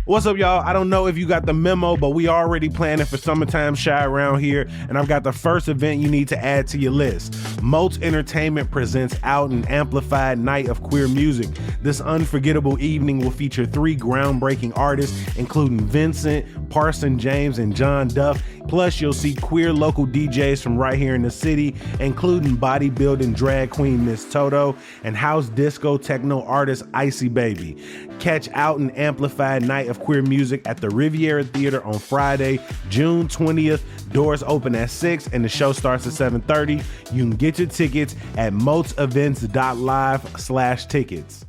What's up, y'all? I don't know if you got the memo, but we already planning for summertime shy around here, and I've got the first event you need to add to your list. Moats Entertainment presents Out and Amplified Night of Queer Music. This unforgettable evening will feature 3 groundbreaking artists, including Vincent, Parson James, and John Duff. Plus, you'll see queer local DJs from right here in the city, including bodybuilding drag queen Miss Toto and house disco techno artist Icy Baby. Catch Out and Amplified Night of Queer Music at the Riviera Theater on Friday, June 20th. Doors open at 6 and the show starts at 7:30. You can get your tickets at moatsevents.live/tickets.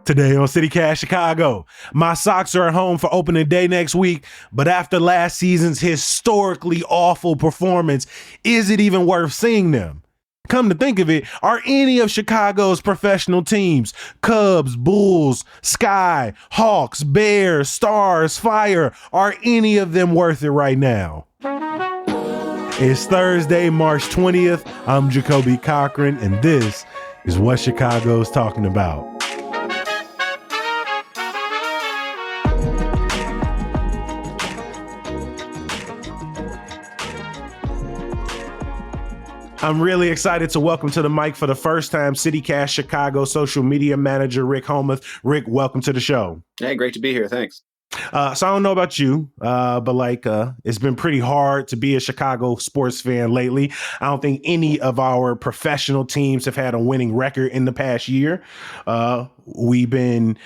Today on CityCast Chicago, my Sox are at home for opening day next week, but after last season's historically awful performance, is it even worth seeing them? Come to think of it, are any of Chicago's professional teams, Cubs, Bulls, Sky, Hawks, Bears, Stars, Fire, are any of them worth it right now? It's Thursday, March 20th. I'm Jacoby Cochran, and this is what Chicago's talking about. I'm really excited to welcome to the mic for the first time CityCast Chicago social media manager Rick Homuth. Rick, welcome to the show. Hey, great to be here. Thanks. So I don't know about you, but it's been pretty hard to be a Chicago sports fan lately. I don't think any of our professional teams have had a winning record in the past year. We've been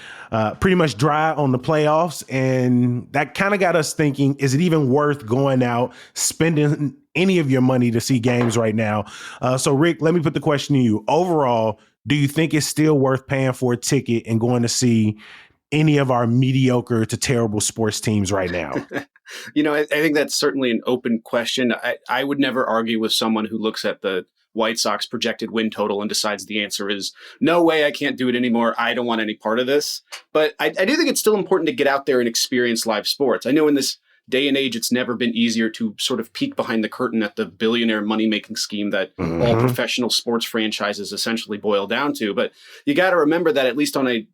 pretty much dry on the playoffs, and that kind of got us thinking, is it even worth going out, spending any of your money to see games right now? So Rick, let me put the question to you. Overall, do you think it's still worth paying for a ticket and going to see any of our mediocre to terrible sports teams right now? I think that's certainly an open question. I would never argue with someone who looks at the White Sox projected win total and decides the answer is no way, I can't do it anymore. I don't want any part of this. But I do think it's still important to get out there and experience live sports. I know in this day and age, it's never been easier to sort of peek behind the curtain at the billionaire money-making scheme that all professional sports franchises essentially boil down to. But you got to remember that at least on a,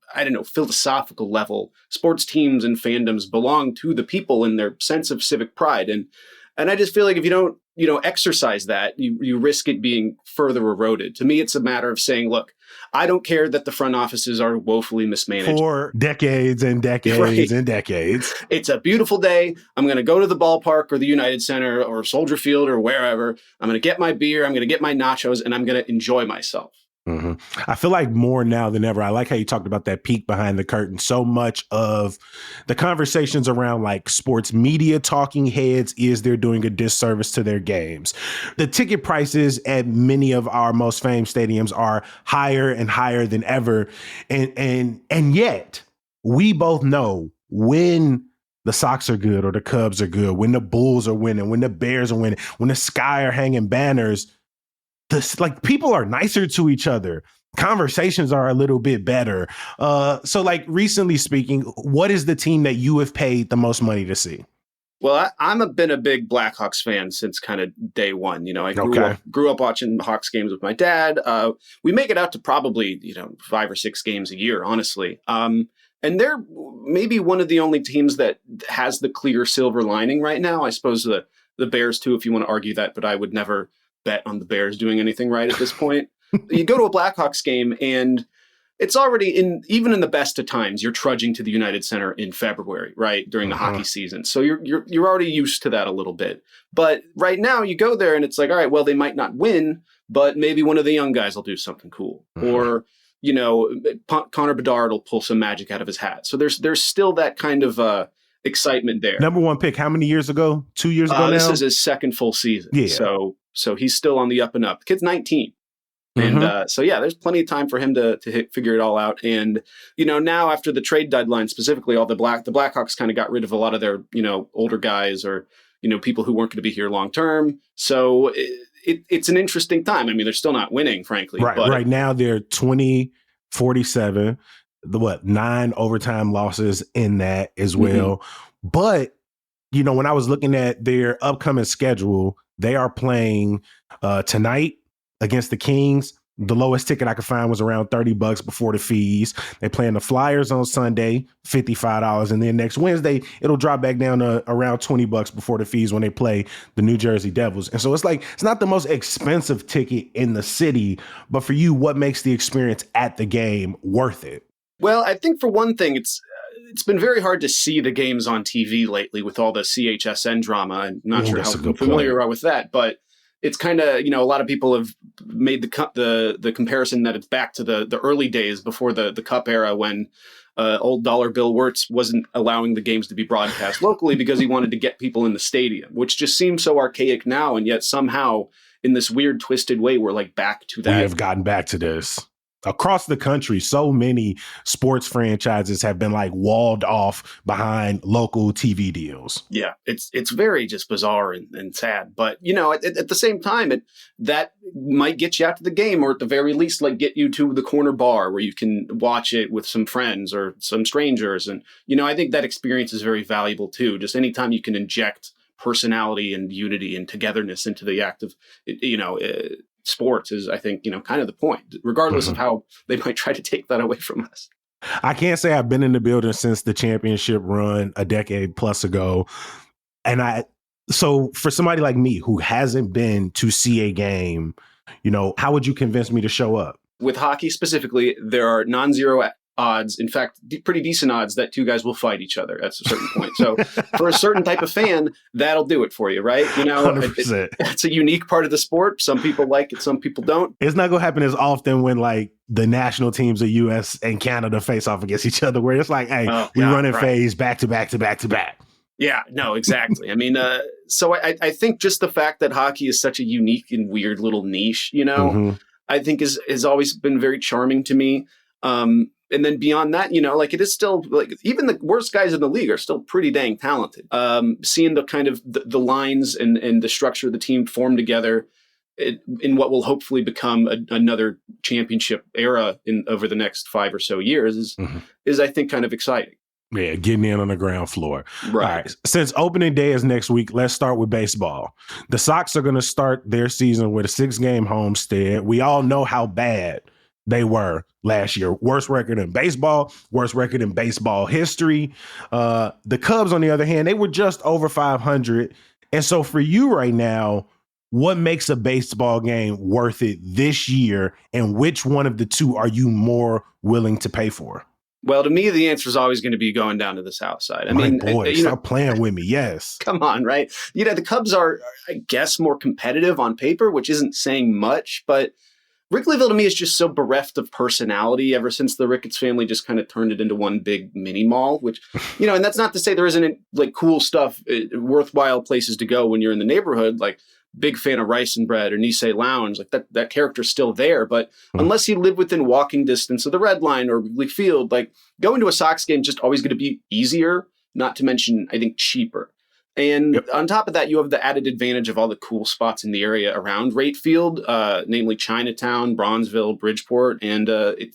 philosophical level, sports teams and fandoms belong to the people in their sense of civic pride. And I just feel like if you don't, exercise that, you risk it being further eroded. To me, it's a matter of saying, look, I don't care that the front offices are woefully mismanaged. For decades and decades and decades. It's a beautiful day. I'm going to go to the ballpark or the United Center or Soldier Field or wherever. I'm going to get my beer. I'm going to get my nachos, and I'm going to enjoy myself. I feel like more now than ever. I like how you talked about that peek behind the curtain. So much of the conversations around like sports media talking heads is they're doing a disservice to their games. The ticket prices at many of our most famed stadiums are higher and higher than ever. And yet we both know when the Sox are good or the Cubs are good, when the Bulls are winning, when the Bears are winning, when the Sky are hanging banners, people are nicer to each other. Conversations are a little bit better. So recently speaking, what is the team that you have paid the most money to see? Well, I'm been a big Blackhawks fan since kind of day one. I grew up watching Hawks games with my dad. We make it out to probably, 5 or 6 games a year, honestly. And they're maybe one of the only teams that has the clear silver lining right now. I suppose the Bears too, if you want to argue that, but I would never bet on the Bears doing anything right at this point. You go to a Blackhawks game and it's already even in the best of times, you're trudging to the United Center in February, right? During the hockey season. So you're already used to that a little bit. But right now you go there and it's like, all right, well, they might not win, but maybe one of the young guys will do something cool. Or, Connor Bedard will pull some magic out of his hat. So there's still that kind of excitement there. Number 1 pick, how many years ago? 2 years ago now? This is his second full season. Yeah. So he's still on the up and up. The kid's 19. And there's plenty of time for him to figure it all out. And, now after the trade deadline specifically, the Blackhawks kind of got rid of a lot of their, older guys or, people who weren't going to be here long term. So it's an interesting time. I mean, they're still not winning, frankly. Right. Right now they're 20-47, 9 overtime losses in that as well. But, when I was looking at their upcoming schedule, they are playing tonight against the Kings. The lowest ticket I could find was around $30 before the fees. They playing the Flyers on Sunday, $55. And then next Wednesday, it'll drop back down to around $20 before the fees when they play the New Jersey Devils. And so it's like, it's not the most expensive ticket in the city, but for you, what makes the experience at the game worth it? Well, I think for one thing, it's been very hard to see the games on TV lately with all the CHSN drama. I'm not sure how familiar you are with that, but it's kind of, a lot of people have made the comparison that it's back to the early days before the Cup era when old Dollar Bill Wirtz wasn't allowing the games to be broadcast locally because he wanted to get people in the stadium, which just seems so archaic now. And yet somehow in this weird twisted way, we're like back to that. We have gotten back to this. Across the country, so many sports franchises have been like walled off behind local TV deals. Yeah, it's very just bizarre and sad. But, at the same time, that might get you out to the game, or at the very least, like get you to the corner bar where you can watch it with some friends or some strangers. And, I think that experience is very valuable, too. Just anytime you can inject personality and unity and togetherness into the act of, sports is, I think, kind of the point, regardless of how they might try to take that away from us. I can't say I've been in the building since the championship run a decade plus ago. And so for somebody like me who hasn't been to see a game, how would you convince me to show up? With hockey specifically, there are non-zero odds, in fact, pretty decent odds that two guys will fight each other at a certain point. So for a certain type of fan, that'll do it for you, right? 100%. It's a unique part of the sport. Some people like it, some people don't. It's not going to happen as often when like the national teams of US and Canada face off against each other, where it's like, hey, we run in phase back to back to back to back. Yeah, no, exactly. I mean, so I think just the fact that hockey is such a unique and weird little niche, I think has always been very charming to me. And then beyond that, it is still like even the worst guys in the league are still pretty dang talented. Seeing the kind of the lines and the structure of the team form together in what will hopefully become another championship era over the next 5 or so years is I think kind of exciting. Yeah, getting in on the ground floor. Right. All right. Since opening day is next week, let's start with baseball. The Sox are going to start their season with a 6-game homestand. We all know how bad they were last year. Worst record in baseball, worst record in baseball history. The Cubs, on the other hand, they were just over 500. And so for you right now, what makes a baseball game worth it this year? And which one of the two are you more willing to pay for? Well, to me, the answer is always going to be going down to the South Side. Stop playing with me. Yes. Come on, right? The Cubs are, I guess, more competitive on paper, which isn't saying much, but Wrigleyville to me is just so bereft of personality ever since the Ricketts family just kind of turned it into one big mini mall, which, and that's not to say there isn't like cool stuff, worthwhile places to go when you're in the neighborhood, like big fan of Rice and Bread or Nisei Lounge, like that character's still there. But unless you live within walking distance of the Red Line or Wrigley Field, like going to a Sox game is just always going to be easier, not to mention, I think, cheaper. And on top of that, you have the added advantage of all the cool spots in the area around Rate Field, namely Chinatown, Bronzeville, Bridgeport, and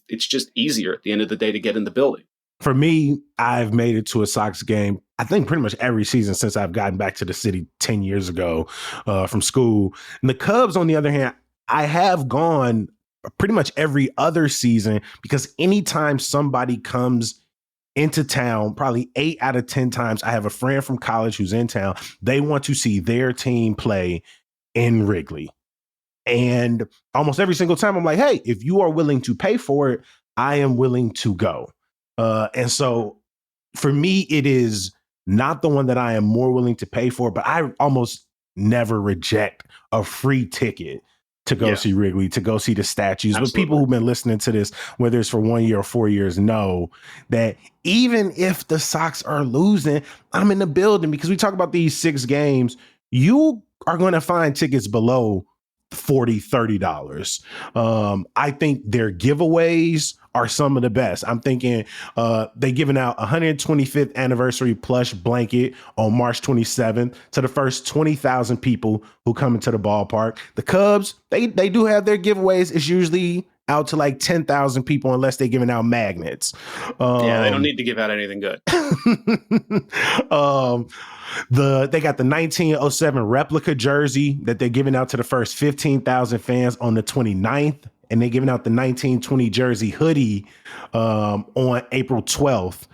it's just easier at the end of the day to get in the building. For me, I've made it to a Sox game, I think pretty much every season since I've gotten back to the city 10 years ago from school. And the Cubs, on the other hand, I have gone pretty much every other season because anytime somebody comes into town, probably 8 out of 10 times, I have a friend from college who's in town. They want to see their team play in Wrigley. And almost every single time I'm like, hey, if you are willing to pay for it, I am willing to go. And so for me, it is not the one that I am more willing to pay for, but I almost never reject a free ticket to go see Wrigley, to go see the statues. Absolutely. But people who've been listening to this, whether it's for 1 year or 4 years, know that even if the Sox are losing, I'm in the building because we talk about these 6 games. You are going to find tickets below $40, $30. I think their giveaways are some of the best. I'm thinking they giving out 125th anniversary plush blanket on March 27th to the first 20,000 people who come into the ballpark. The Cubs, they do have their giveaways. It's usually out to like 10,000 people unless they're giving out magnets. They don't need to give out anything good. They got the 1907 replica jersey that they're giving out to the first 15,000 fans on the 29th. and they're giving out the 1920 jersey hoodie on April 12th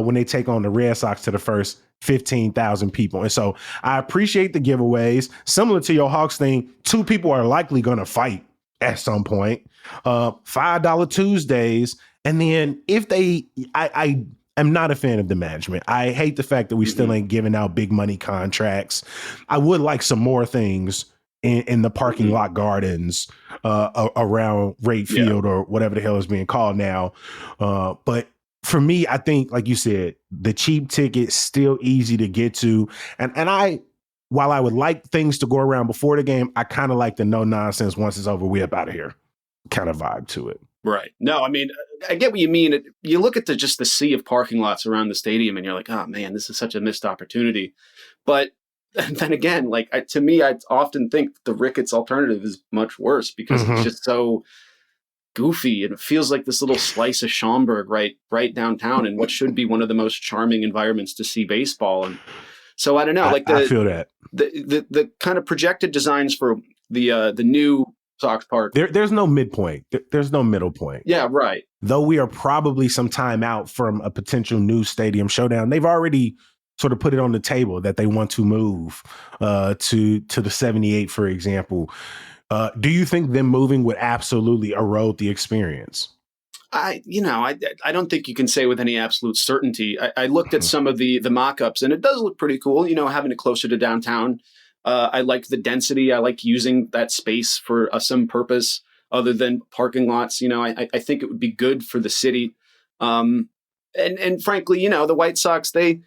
when they take on the Red Sox to the first 15,000 people. And so I appreciate the giveaways. Similar to your Hawks thing, two people are likely going to fight at some point. $5 Tuesdays. And then if I am not a fan of the management. I hate the fact that we still ain't giving out big money contracts. I would like some more things in the parking lot gardens around Rate Field or whatever the hell is being called now. But for me, I think, like you said, the cheap ticket's still easy to get to. And while I would like things to go around before the game, I kind of like the no nonsense once it's over, we up out of here kind of vibe to it. Right. No, I mean, I get what you mean. You look at just the sea of parking lots around the stadium and you're like, oh man, this is such a missed opportunity. But then again, like to me, I often think the Ricketts alternative is much worse because it's just so goofy and it feels like this little slice of Schaumburg right downtown in what should be one of the most charming environments to see baseball. And so I don't know, like I feel that the kind of projected designs for the new Sox Park. There's no midpoint. There's no middle point. Yeah, right. Though we are probably some time out from a potential new stadium showdown, they've already sort of put it on the table that they want to move to the 78, for example. Do you think them moving would absolutely erode the experience? I don't think you can say with any absolute certainty. I looked at some of the mock-ups and it does look pretty cool, having it closer to downtown. I like the density. I like using that space for some purpose other than parking lots. I think it would be good for the city. And frankly, the White Sox, they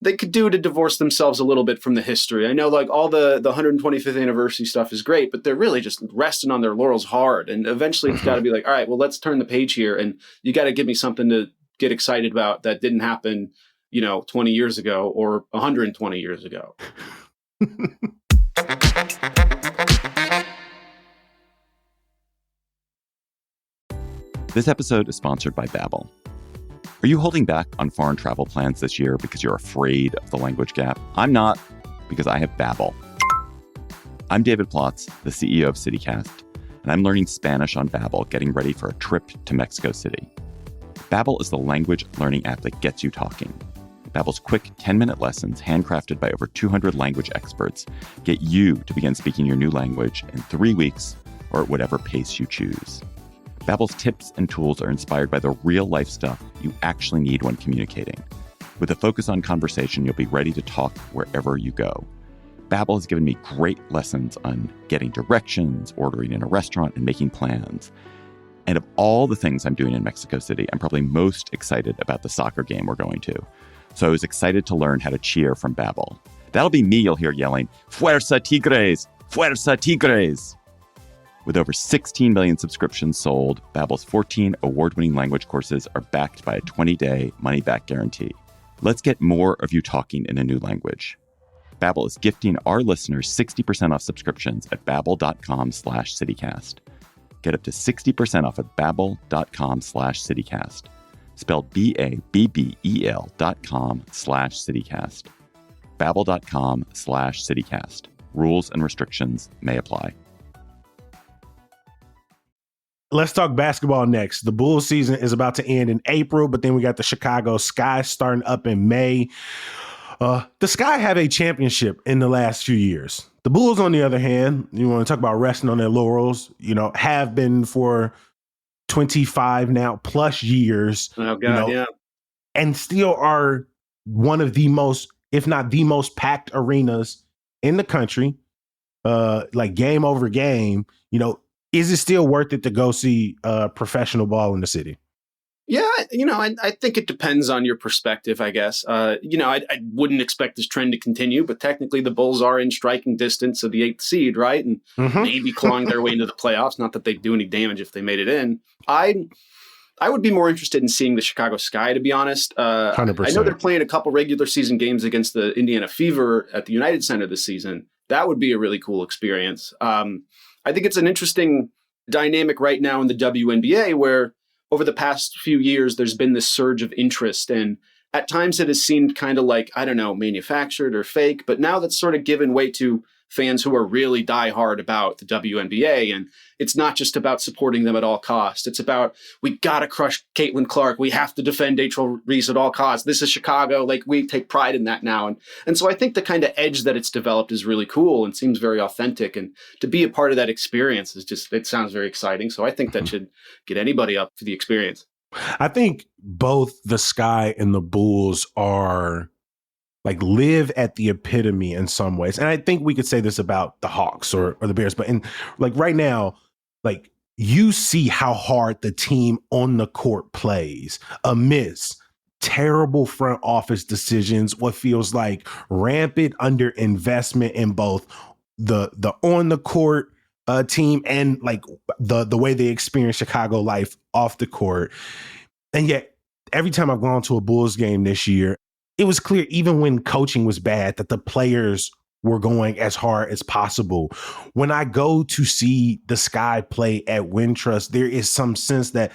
could do to divorce themselves a little bit from the history. I know like all the 125th anniversary stuff is great, but they're really just resting on their laurels hard. And eventually it's got to be like, all right, well, let's turn the page here. And you got to give me something to get excited about that didn't happen, 20 years ago or 120 years ago. This episode is sponsored by Babbel. Are you holding back on foreign travel plans this year because you're afraid of the language gap? I'm not, because I have Babbel. I'm David Plotz, the CEO of CityCast, and I'm learning Spanish on Babbel, getting ready for a trip to Mexico City. Babbel is the language learning app that gets you talking. Babbel's quick 10-minute lessons, handcrafted by over 200 language experts, get you to begin speaking your new language in 3 weeks or at whatever pace you choose. Babbel's tips and tools are inspired by the real-life stuff you actually need when communicating. With a focus on conversation, you'll be ready to talk wherever you go. Babbel has given me great lessons on getting directions, ordering in a restaurant, and making plans. And of all the things I'm doing in Mexico City, I'm probably most excited about the soccer game we're going to. So I was excited to learn how to cheer from Babbel. That'll be me you'll hear yelling, "Fuerza Tigres! Fuerza Tigres!" With over 16 million subscriptions sold, Babbel's 14 award-winning language courses are backed by a 20-day money-back guarantee. Let's get more of you talking in a new language. Babbel is gifting our listeners 60% off subscriptions at babbel.com/citycast. Get up to 60% off at babbel.com/citycast. Spelled BABBEL.com/citycast. Babbel.com/citycast. Rules and restrictions may apply. Let's talk basketball next. The Bulls season is about to end in April, but then we got the Chicago Sky starting up in May. The Sky have a championship in the last few years. The Bulls, on the other hand, you want to talk about resting on their laurels, have been for 25 now plus years. Oh, God, yeah. And still are one of the most, if not the most packed arenas in the country, like game over game. Is it still worth it to go see professional ball in the city? Yeah, I think it depends on your perspective, I guess. I wouldn't expect this trend to continue, but technically the Bulls are in striking distance of the 8th seed, right? And maybe clawing their way into the playoffs. Not that they'd do any damage if they made it in. I would be more interested in seeing the Chicago Sky, to be honest. 100%. I know they're playing a couple regular season games against the Indiana Fever at the United Center this season. That would be a really cool experience. I think it's an interesting dynamic right now in the WNBA where over the past few years, there's been this surge of interest. And at times it has seemed kind of like, I don't know, manufactured or fake. But now that's sort of given way to fans who are really diehard about the WNBA. And it's not just about supporting them at all costs. It's about, we got to crush Caitlin Clark. We have to defend Angel Reese at all costs. This is Chicago. Like, we take pride in that now. And so I think the kind of edge that it's developed is really cool and seems very authentic. And to be a part of that experience is just, it sounds very exciting. So I think that should get anybody up for the experience. I think both the Sky and the Bulls are like live at the epitome in some ways. And I think we could say this about the Hawks or the Bears, but in like right now, like you see how hard the team on the court plays amidst terrible front office decisions, what feels like rampant underinvestment in both the on the court team and like the way they experience Chicago life off the court. And yet every time I've gone to a Bulls game this year, it was clear, even when coaching was bad, that the players were going as hard as possible. When I go to see the Sky play at Wintrust, there is some sense that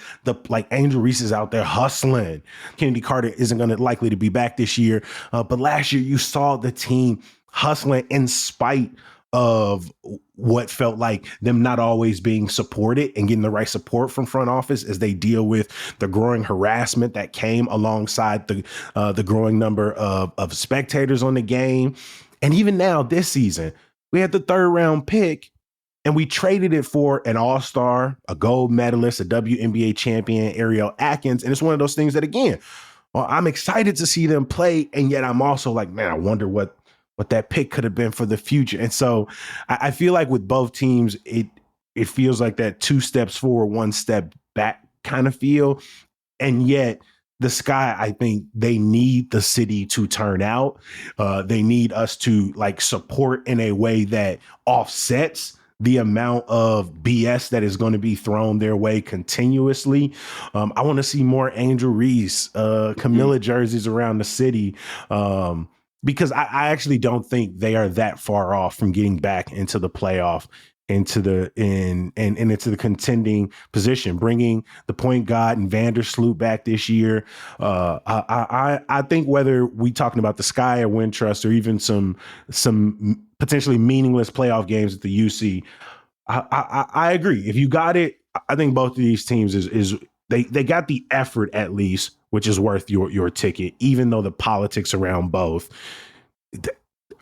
Angel Reese is out there hustling. Kennedy Carter isn't likely to be back this year. But last year you saw the team hustling in spite of what felt like them not always being supported and getting the right support from front office as they deal with the growing harassment that came alongside the growing number of spectators on the game. And even now this season, we had the 3rd round pick and we traded it for an all-star, a gold medalist, a WNBA champion, Ariel Atkins. And it's one of those things that, again, well, I'm excited to see them play. And yet I'm also like, man, I wonder what that pick could have been for the future. And so I feel like with both teams, it feels like that 2 steps forward, 1 step back kind of feel. And yet the Sky, I think they need the city to turn out. They need us to like support in a way that offsets the amount of BS that is going to be thrown their way continuously. I want to see more Angel Reese, Camilla jerseys around the city. Because I actually don't think they are that far off from getting back into the playoff, into the contending position, bringing the point guard and Vandersloot back this year. I think whether we talking about the Sky or Wintrust or even some potentially meaningless playoff games at the UC, I agree. If you got it, I think both of these teams is they got the effort at least, which is worth your ticket, even though the politics around both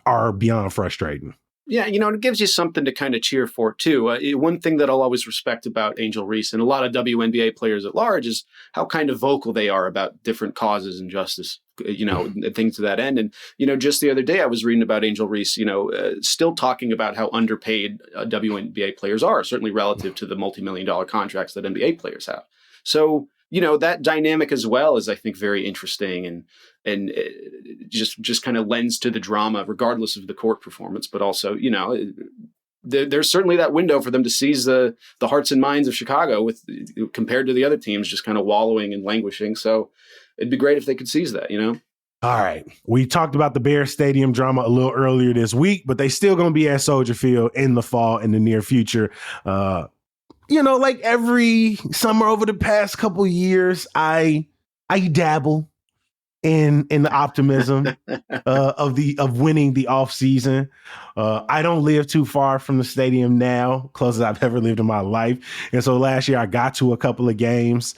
are beyond frustrating. Yeah, it gives you something to kind of cheer for, too. One thing that I'll always respect about Angel Reese and a lot of WNBA players at large is how kind of vocal they are about different causes and justice, things to that end. And, just the other day I was reading about Angel Reese, still talking about how underpaid WNBA players are, certainly relative to the multi-million-dollar contracts that NBA players have. So, that dynamic as well is, I think, very interesting and just kind of lends to the drama, regardless of the court performance. But also, there's certainly that window for them to seize the hearts and minds of Chicago compared to the other teams just kind of wallowing and languishing. So it'd be great if they could seize that, All right. We talked about the Bears Stadium drama a little earlier this week, but they still going to be at Soldier Field in the fall in the near future. Like every summer over the past couple of years, I dabble in the optimism of winning the off season. I don't live too far from the stadium now, closest I've ever lived in my life. And so last year I got to a couple of games.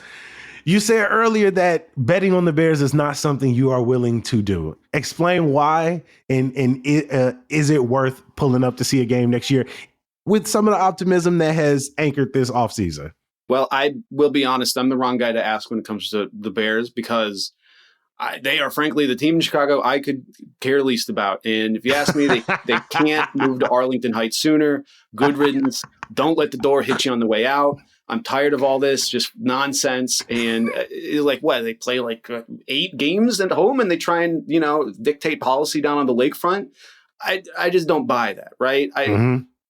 You said earlier that betting on the Bears is not something you are willing to do. Explain why, and is it worth pulling up to see a game next year with some of the optimism that has anchored this offseason? Well, I will be honest. I'm the wrong guy to ask when it comes to the Bears because they are, frankly, the team in Chicago I could care least about. And if you ask me, they can't move to Arlington Heights sooner. Good riddance. Don't let the door hit you on the way out. I'm tired of all this just nonsense. And they play 8 games at home and they try and, dictate policy down on the lakefront. I just don't buy that, right?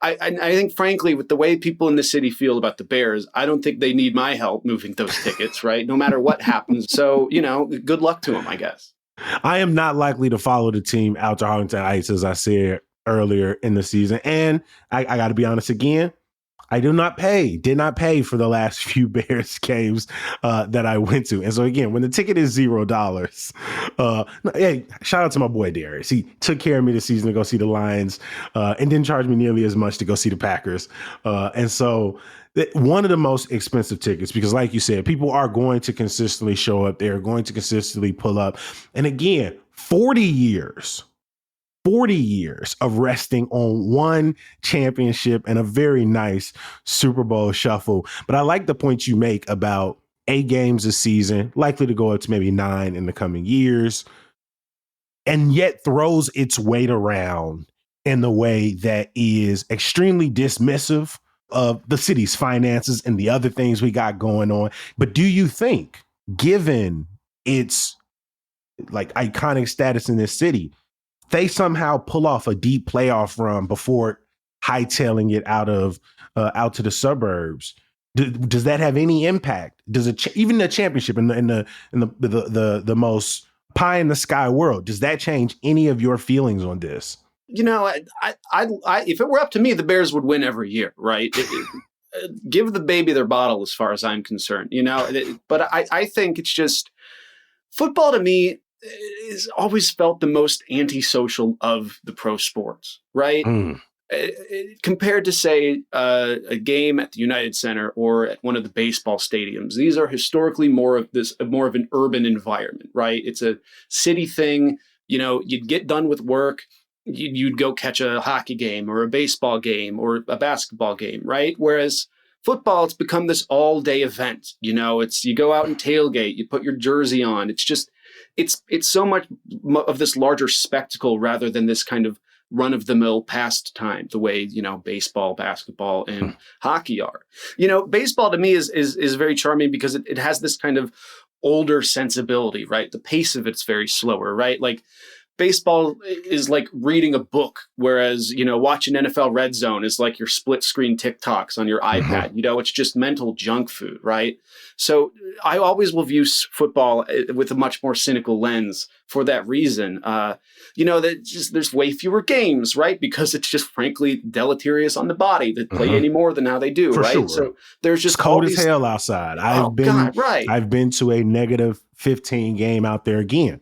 I think, frankly, with the way people in the city feel about the Bears, I don't think they need my help moving those tickets, right? No matter what happens. So, good luck to them, I guess. I am not likely to follow the team out to Arlington Heights, as I said earlier in the season. And I got to be honest again, I did not pay for the last few Bears games that I went to. And so again, when the ticket is $0, hey, shout out to my boy Darius. He took care of me this season to go see the Lions and didn't charge me nearly as much to go see the Packers. And so one of the most expensive tickets, because like you said, people are going to consistently show up. They're going to consistently pull up. And again, 40 years of resting on one championship and a very nice Super Bowl shuffle. But I like the point you make about 8 games a season, likely to go up to maybe 9 in the coming years, and yet throws its weight around in the way that is extremely dismissive of the city's finances and the other things we got going on. But do you think, given its like iconic status in this city, they somehow pull off a deep playoff run before hightailing it out to the suburbs? Does that have any impact? Does it even the championship in the most pie in the sky world? Does that change any of your feelings on this? You know, I if it were up to me, the Bears would win every year, right? Give the baby their bottle, as far as I'm concerned. You know, but I think it's just football to me is always felt the most antisocial of the pro sports, right? Compared to, say, a game at the United Center or at one of the baseball stadiums. These are historically more of an urban environment, right? It's a city thing. You know, you'd get done with work, you'd go catch a hockey game or a baseball game or a basketball game, right? Whereas football, it's become this all-day event. You know, you go out and tailgate, you put your jersey on. It's just, it's so much of this larger spectacle rather than this kind of run-of-the-mill pastime, the way, you know, baseball, basketball, and hockey are. You know, baseball to me is very charming because it has this kind of older sensibility, right? The pace of it's very slower, right? Like, baseball is like reading a book, whereas, you know, watching NFL Red Zone is like your split screen TikToks on your iPad. You know, it's just mental junk food, right? So I always will view football with a much more cynical lens for that reason. You know, there's way fewer games, right? Because it's just frankly deleterious on the body to play any more than how they do, right? Sure. So there's just it's cold as hell outside. I've been to a -15 game out there again.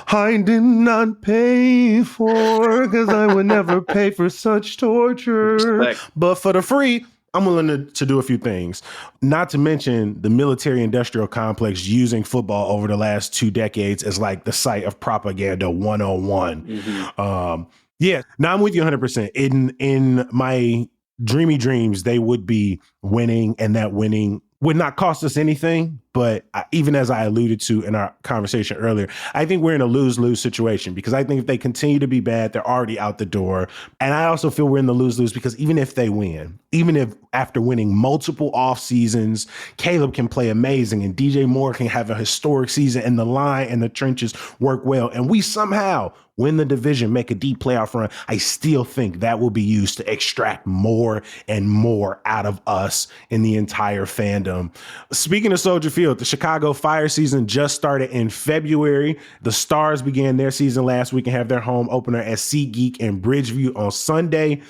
I did not pay for, because I would never pay for such torture. Respect. But for the free, I'm willing to do a few things. Not to mention the military-industrial complex using football over the last 2 decades as like the site of propaganda 101. Yeah, now I'm with you 100%. In my dreamy dreams, they would be winning, and that winning would not cost us anything. But even as I alluded to in our conversation earlier, I think we're in a lose-lose situation, because I think if they continue to be bad, they're already out the door. And I also feel we're in the lose-lose because even if they win, even if after winning multiple off seasons, Caleb can play amazing and DJ Moore can have a historic season and the line and the trenches work well, and we somehow win the division, make a deep playoff run, I still think that will be used to extract more and more out of us in the entire fandom. Speaking of Soldier Field, the Chicago Fire season just started in February. The Stars began their season last week and have their home opener at SeatGeek in Bridgeview on Sunday.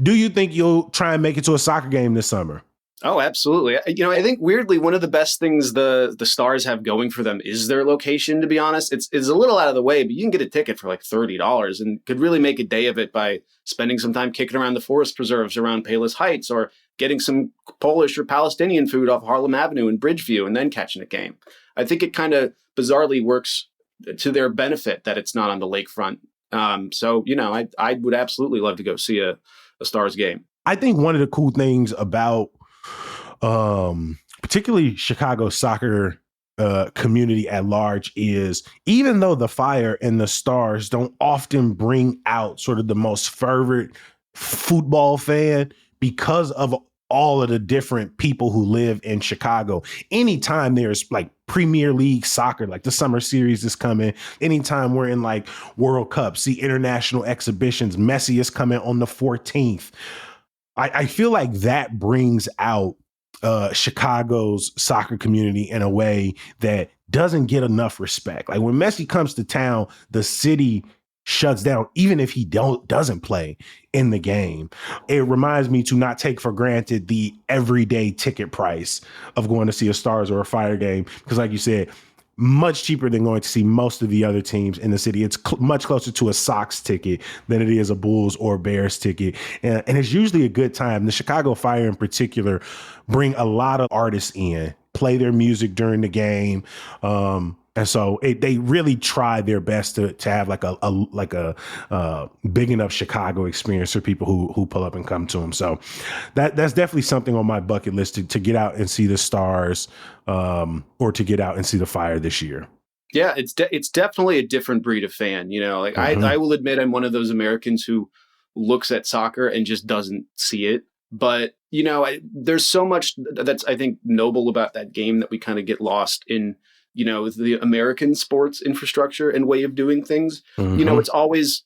Do you think you'll try and make it to a soccer game this summer? Oh, absolutely. You know, I think weirdly, one of the best things the Stars have going for them is their location, to be honest. It's a little out of the way, but you can get a ticket for like $30 and could really make a day of it by spending some time kicking around the forest preserves around Palos Heights, or getting some Polish or Palestinian food off Harlem Avenue in Bridgeview and then catching a game. I think it kind of bizarrely works to their benefit that it's not on the lakefront. So, you know, I would absolutely love to go see a Stars game. I think one of the cool things about particularly Chicago soccer community at large is, even though the Fire and the Stars don't often bring out sort of the most fervent football fan, because of all of the different people who live in Chicago, anytime there's like Premier League soccer, like the summer series is coming, anytime we're in like World Cup, see international exhibitions, Messi is coming on the 14th. I feel like that brings out Chicago's soccer community in a way that doesn't get enough respect. Like when Messi comes to town, the city shuts down, even if he doesn't play in the game. It reminds me to not take for granted the everyday ticket price of going to see a Stars or a Fire game, because like you said, much cheaper than going to see most of the other teams in the city. It's much closer to a Sox ticket than it is a Bulls or Bears ticket. And it's usually a good time. The Chicago Fire in particular bring a lot of artists in, play their music during the game. And so they really try their best to have like a big enough Chicago experience for people who pull up and come to them. So that's definitely something on my bucket list to get out and see the Stars, or to get out and see the Fire this year. Yeah, it's definitely a different breed of fan. You know, like I will admit I'm one of those Americans who looks at soccer and just doesn't see it. But, you know, there's so much that's, I think, noble about that game that we kind of get lost in, you know, the American sports infrastructure and way of doing things. You know, it's always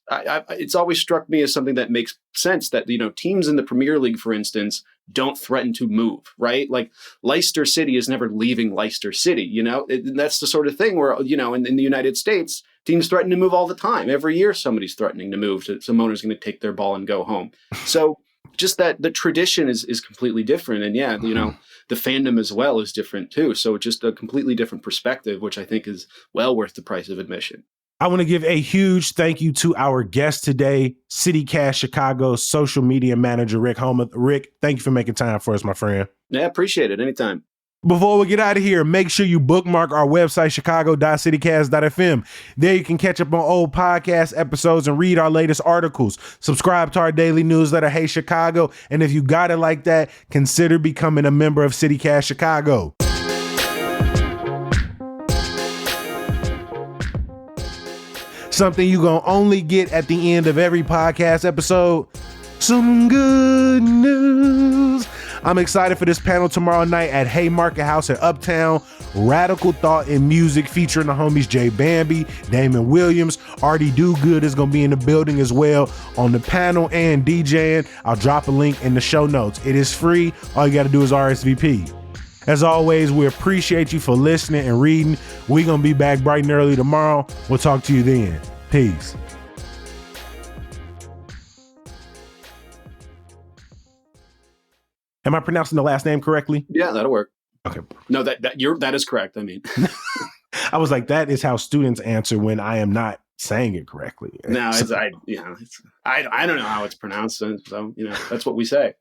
struck me as something that makes sense that, you know, teams in the Premier League, for instance, don't threaten to move, right? Like Leicester City is never leaving Leicester City, you know, that's the sort of thing where, you know, in the United States, teams threaten to move all the time. Every year, somebody's threatening to move. Some owner's going to take their ball and go home. So just that the tradition is completely different. And yeah, you know, the fandom as well is different too. So just a completely different perspective, which I think is well worth the price of admission. I want to give a huge thank you to our guest today, CityCast Chicago social media manager, Rick Homer. Rick, thank you for making time for us, my friend. Yeah, appreciate it. Anytime. Before we get out of here, make sure you bookmark our website, chicago.citycast.fm. There you can catch up on old podcast episodes and read our latest articles. Subscribe to our daily newsletter, Hey Chicago. And if you got it like that, consider becoming a member of CityCast Chicago. Something you're going to only get at the end of every podcast episode. Some good news. I'm excited for this panel tomorrow night at Haymarket House in Uptown. Radical thought in music featuring the homies Jay Bambi, Damon Williams. Artie Dogood is going to be in the building as well on the panel and DJing. I'll drop a link in the show notes. It is free. All you got to do is RSVP. As always, we appreciate you for listening and reading. We're going to be back bright and early tomorrow. We'll talk to you then. Peace. Am I pronouncing the last name correctly? Yeah, that'll work. Okay. No, that is correct. I mean, I was like, that is how students answer when I am not saying it correctly. No, I don't know how it's pronounced. So, you know, that's what we say.